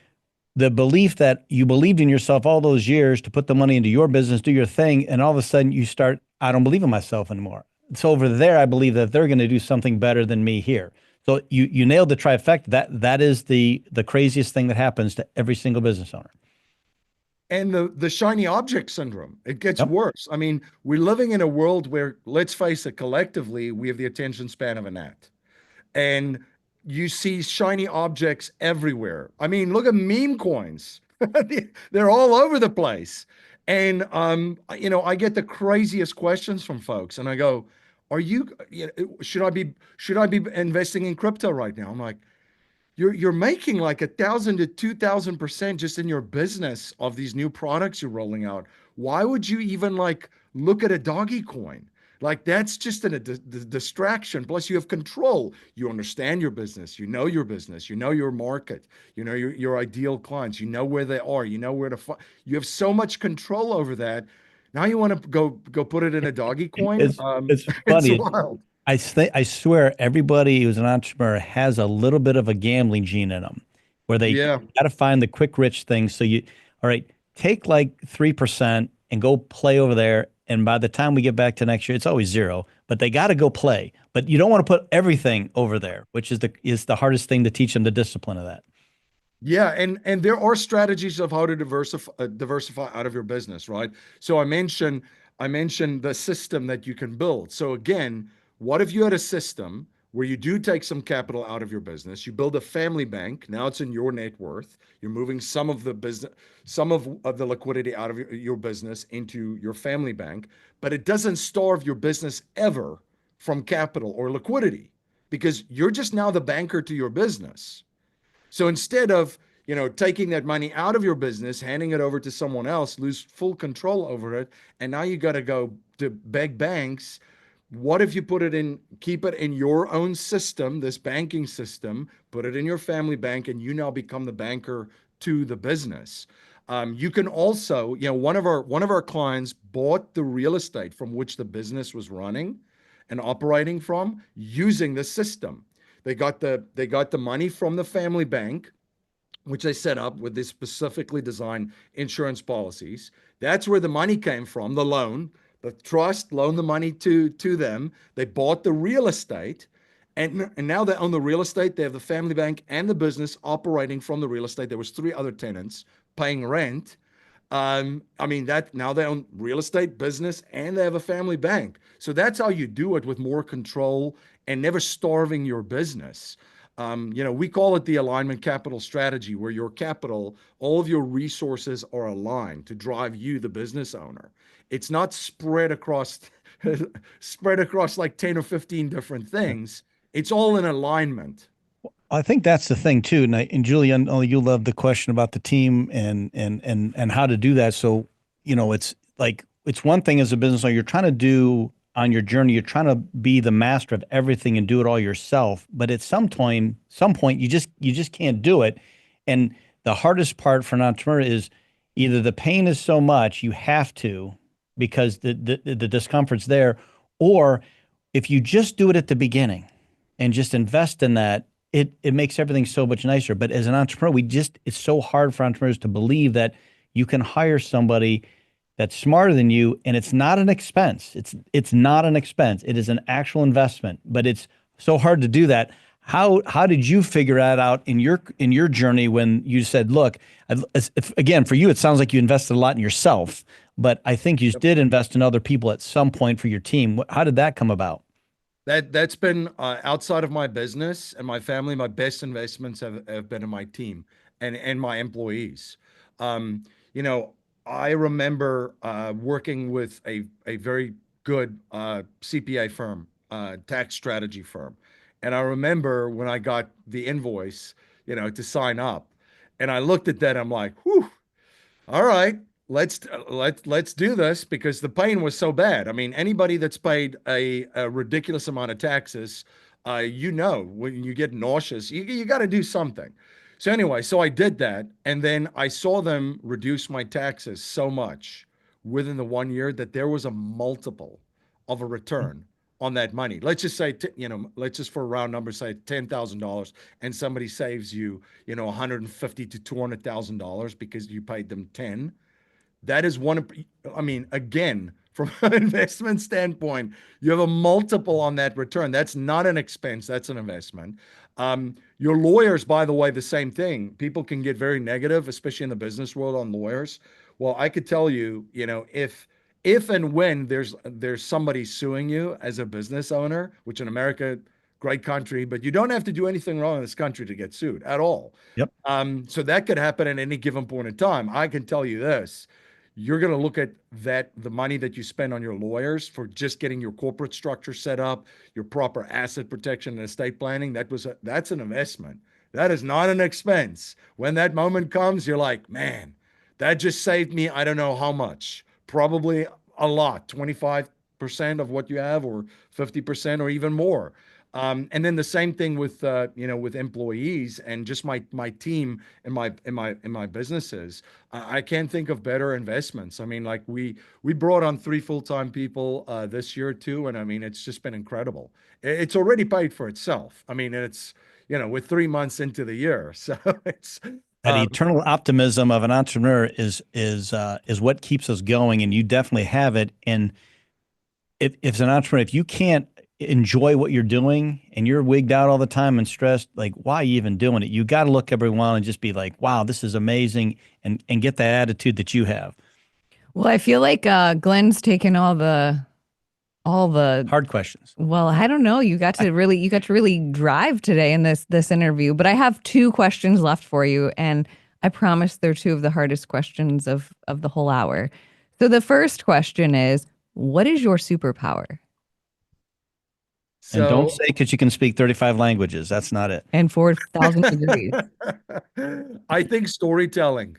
S1: the belief that you believed in yourself all those years to put the money into your business, do your thing, and all of a sudden you start, I don't believe in myself anymore. So over there, I believe that they're going to do something better than me here. So you nailed the trifecta. That is the craziest thing that happens to every single business owner.
S3: And the shiny object syndrome, it gets
S1: Yep.
S3: worse. I mean, we're living in a world where, let's face it, collectively, we have the attention span of a gnat. And you see shiny objects everywhere. I mean, look at meme coins. They're all over the place. And I get the craziest questions from folks, and I go, should I be investing in crypto right now? I'm like, you're making like 1,000 to 2,000% just in your business of these new products you're rolling out. Why would you even like look at a doggy coin? Like, that's just a distraction. Plus, you have control. You understand your business. You know your business. You know your market. You know your ideal clients. You know where they are. You know where to find. You have so much control over that. Now you want to go put it in a doggy coin.
S1: It's
S3: It's
S1: funny.
S3: wild.
S1: I swear everybody who's an entrepreneur has a little bit of a gambling gene in them where they
S3: Yeah.
S1: got to find the quick rich thing. So all right, take like 3% and go play over there. And by the time we get back to next year, it's always zero, but they got to go play. But you don't want to put everything over there, which is the hardest thing to teach them the discipline of that.
S3: Yeah, and there are strategies of how to diversify out of your business, right? So I mentioned the system that you can build. So again, what if you had a system where you do take some capital out of your business, you build a family bank, now it's in your net worth, you're moving some of the liquidity out of your business into your family bank, but it doesn't starve your business ever from capital or liquidity because you're just now the banker to your business. So instead of, taking that money out of your business, handing it over to someone else, lose full control over it, and now you got to go to beg banks. What if you keep it in your own system, this banking system, put it in your family bank, and you now become the banker to the business. You can also, one of our clients bought the real estate from which the business was running and operating from using the system. They got the money from the family bank, which they set up with these specifically designed insurance policies. That's where the money came from, the loan. The trust loaned the money to them. They bought the real estate, and now they own the real estate. They have the family bank and the business operating from the real estate. There was 3 other tenants paying rent. I mean, that now they own real estate, business, and they have a family bank. So that's how you do it with more control and never starving your business. We call it the alignment capital strategy, where your capital, all of your resources are aligned to drive you, the business owner. It's not spread across like 10 or 15 different things. It's all in alignment.
S1: I think that's the thing too. And Julie, I know you love the question about the team and how to do that. So, it's like, it's one thing as a business owner, you're trying to do on your journey, you're trying to be the master of everything and do it all yourself. But at some point, you just can't do it. And the hardest part for an entrepreneur is either the pain is so much you have to because the discomfort's there. Or if you just do it at the beginning and just invest in that, it makes everything so much nicer. But as an entrepreneur, it's so hard for entrepreneurs to believe that you can hire somebody that's smarter than you, and it's not an expense. It's not an expense. It is an actual investment, but it's so hard to do that. How did you figure that out in your journey when you said, look, again, for you, it sounds like you invested a lot in yourself, but I think you did invest in other people at some point for your team. How did that come about?
S3: That's been outside of my business and my family. My best investments have been in my team and my employees. Um, you know, I remember working with a very good CPA firm, tax strategy firm, and I remember when I got the invoice, to sign up, and I looked at that, I'm like, whew, all right, let's do this because the pain was so bad. I mean, anybody that's paid a ridiculous amount of taxes, when you get nauseous, you got to do something. So anyway, so I did that, and then I saw them reduce my taxes so much within the 1 year that there was a multiple of a return on that money. Let's just say, let's just for a round number say $10,000, and somebody saves you, 150 to $200,000 because you paid them 10. That is I mean, again, from an investment standpoint, you have a multiple on that return. That's not an expense, that's an investment. Your lawyers, by the way, the same thing. People can get very negative, especially in the business world, on lawyers. Well, I could tell you, if and when there's somebody suing you as a business owner, which in America, great country, but you don't have to do anything wrong in this country to get sued at all.
S1: Yep.
S3: So that could happen at any given point in time. I can tell you this. You're going to look at the money that you spend on your lawyers for just getting your corporate structure set up, your proper asset protection and estate planning. That's an investment. That is not an expense. When that moment comes, you're like, man, that just saved me, I don't know how much, probably a lot, 25% of what you have, or 50%, or even more. And then the same thing with with employees and just my team and my businesses. I can't think of better investments. I mean, like we brought on 3 full-time people this year too, and I mean it's just been incredible. It's already paid for itself. I mean, it's we're 3 months into the year, so it's
S1: That eternal optimism of an entrepreneur is what keeps us going, and you definitely have it. And if it's an entrepreneur, if you can't enjoy what you're doing and you're wigged out all the time and stressed, like why are you even doing it? You got to look every while and just be like, wow, this is amazing, and get that attitude that you have.
S2: Well, I feel like Glenn's taken all the
S1: Hard questions.
S2: well, I don't know. You got to really drive today in this interview, but I have 2 questions left for you, and I promise they're 2 of the hardest questions of the whole hour. So the first question is, what is your superpower?
S1: And don't
S3: so
S1: say because you can speak 35 languages. That's not it.
S2: And 4,000 degrees.
S3: I think storytelling.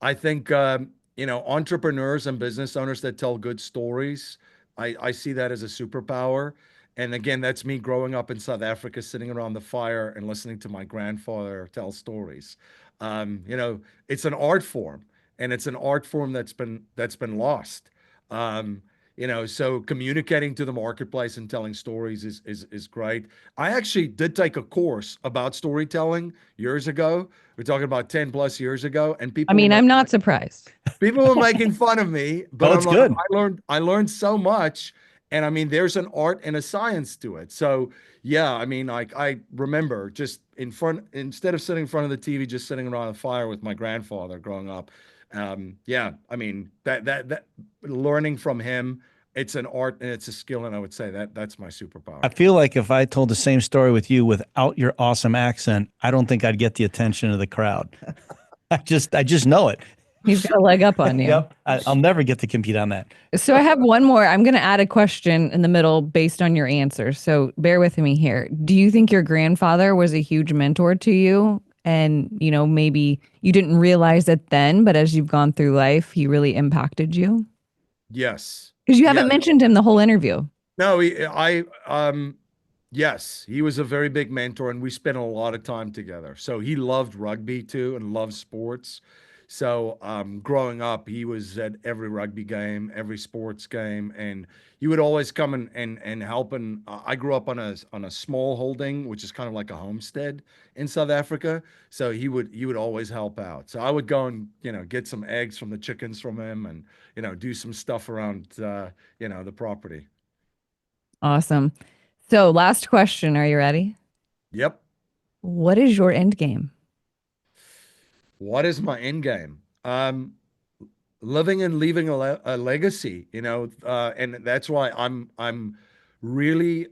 S3: I think entrepreneurs and business owners that tell good stories. I see that as a superpower. And again, that's me growing up in South Africa, sitting around the fire and listening to my grandfather tell stories. It's an art form, and it's an art form that's been lost. So communicating to the marketplace and telling stories is great. I actually did take a course about storytelling years ago. We're talking about 10 plus years ago, and
S2: I mean, I'm not surprised.
S3: people were making fun of me, but
S1: Oh,
S3: I'm
S1: it's
S3: like,
S1: good.
S3: I learned so much. And I mean, there's an art and a science to it. So yeah, I mean, like I remember just instead of sitting in front of the TV, just sitting around a fire with my grandfather growing up. Yeah, I mean that learning from him, it's an art and it's a skill. And I would say that's my superpower.
S1: I feel like if I told the same story with you without your awesome accent, I don't think I'd get the attention of the crowd. I just know it.
S2: He's got a leg up on you.
S1: Yep. I'll never get to compete on that.
S2: So I have one more. I'm going to add a question in the middle based on your answer. So bear with me here. Do you think your grandfather was a huge mentor to you? And, maybe you didn't realize it then, but as you've gone through life, he really impacted you?
S3: Yes.
S2: Because you haven't
S3: Yeah.
S2: mentioned him the whole interview.
S3: No, yes, he was a very big mentor, and we spent a lot of time together. So he loved rugby too and loved sports. So growing up, he was at every rugby game, every sports game, and he would always come and help. And I grew up on a small holding, which is kind of like a homestead in South Africa. So he would always help out. So I would go and get some eggs from the chickens from him, and do some stuff around the property.
S2: Awesome. So, last question. Are you ready?
S3: Yep.
S2: What is your end game?
S3: What is my end game? Living and leaving a legacy, and that's why I'm really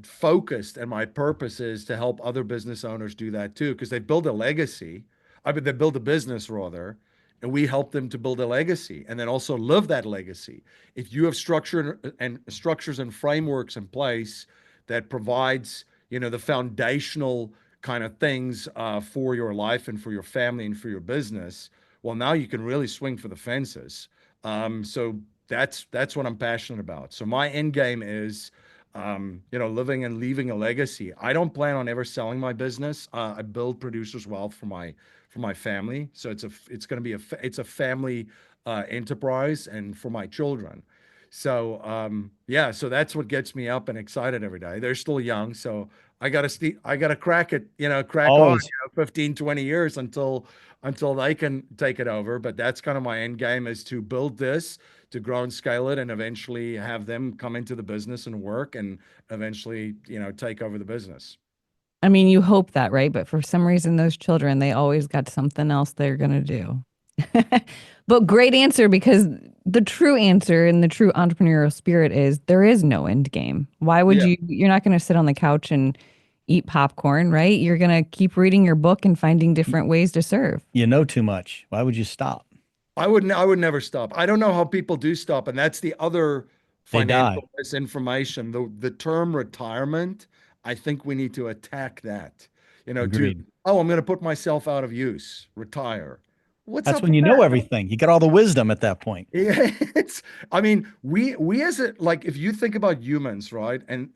S3: focused, and my purpose is to help other business owners do that too, because they build a legacy. I mean, they build a business rather, and we help them to build a legacy and then also live that legacy. If you have structures and frameworks in place that provides, the foundational kind of things for your life and for your family and for your business, well, now you can really swing for the fences. So that's what I'm passionate about. So my end game is living and leaving a legacy. I don't plan on ever selling my business. I build producers wealth for my family. So it's going to be it's a family enterprise and for my children. So yeah, so that's what gets me up and excited every day. They're still young, so I gotta crack it, crack on,
S1: Always.
S3: 15, 20 years until they can take it over. But that's kind of my end game, is to build this, to grow and scale it, and eventually have them come into the business and work, and eventually, take over the business.
S2: I mean, you hope that, right? But for some reason, those children, they always got something else they're going to do. But great answer, because the true answer and the true entrepreneurial spirit is there is no end game. Why would
S3: Yeah.
S2: you're not going to sit on the couch and eat popcorn, right? You're going to keep reading your book and finding different ways to serve.
S1: You know too much. Why would you stop?
S3: I would never stop. I don't know how people do stop, and that's the other
S1: They die.
S3: financial misinformation. The term retirement, I think we need to attack that.
S1: Agreed.
S3: I'm going to put myself out of use, retire. What's
S1: That's
S3: up
S1: when
S3: with
S1: you know
S3: that?
S1: everything. You got all the wisdom at that point.
S3: Yeah, I mean, we as a, like, if you think about humans, right? And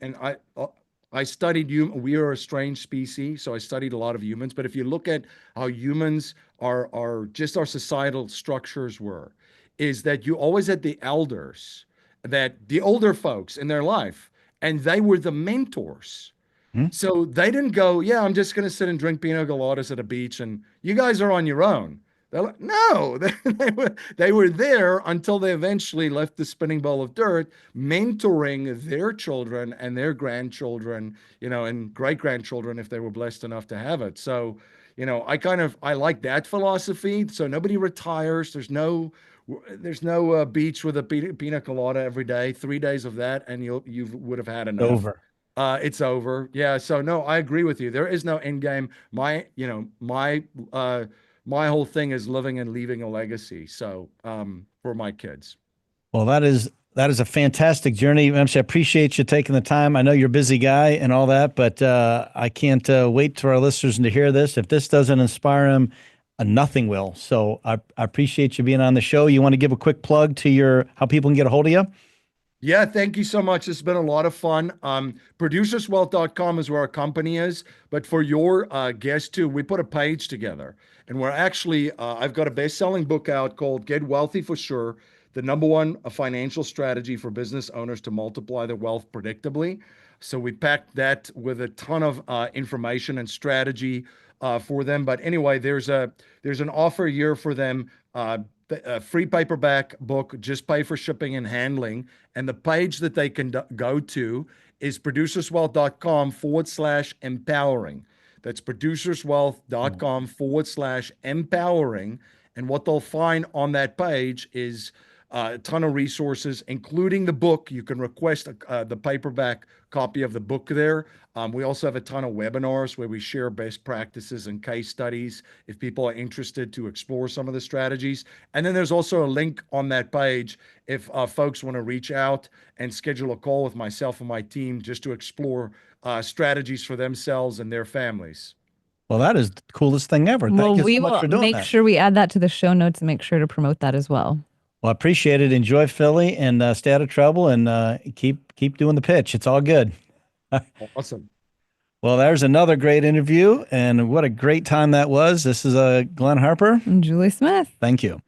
S3: I studied we are a strange species, so I studied a lot of humans. But if you look at how humans are just our societal structures were, is that you always had the elders, that the older folks in their life, and they were the mentors.
S1: Hmm?
S3: So they didn't go, yeah, I'm just going to sit and drink pina coladas at a beach and you guys are on your own. They're like, no, they were there until they eventually left the spinning ball of dirt, mentoring their children and their grandchildren, and great grandchildren if they were blessed enough to have it. So, I like that philosophy. So nobody retires. There's no beach with a pina colada every day. 3 days of that, and you would have had enough.
S1: Over.
S3: It's over. Yeah. So no, I agree with you. There is no end game. My whole thing is living and leaving a legacy. So, for my kids.
S1: Well, that is a fantastic journey. MC, I appreciate you taking the time. I know you're a busy guy and all that, but I can't wait for our listeners to hear this. If this doesn't inspire them, nothing will. So I appreciate you being on the show. You want to give a quick plug to how people can get a hold of you?
S3: Yeah, thank you so much. It's been a lot of fun. Producerswealth.com is where our company is. But for your guests too, we put a page together. And we're actually, I've got a best-selling book out called Get Wealthy for Sure, the number one financial strategy for business owners to multiply their wealth predictably. So we packed that with a ton of information and strategy for them. But anyway, there's an offer year for them. A free paperback book, just pay for shipping and handling. And the page that they can go to is producerswealth.com/empowering. That's producerswealth.com/empowering. And what they'll find on that page is a ton of resources, including the book. You can request the paperback copy of the book there. We also have a ton of webinars where we share best practices and case studies if people are interested to explore some of the strategies. And then there's also a link on that page if folks want to reach out and schedule a call with myself and my team just to explore strategies for themselves and their families.
S1: Well, that is the coolest thing ever.
S2: Well,
S1: Thank you
S2: we
S1: so much
S2: will
S1: for doing
S2: make
S1: that.
S2: sure we add that to the show notes and make sure to promote that as well.
S1: Well, I appreciate it. Enjoy Philly and stay out of trouble and keep doing the pitch. It's all good.
S3: Awesome.
S1: Well, there's another great interview, and what a great time that was. This is Glenn Harper.
S2: And Julie Smith.
S1: Thank you.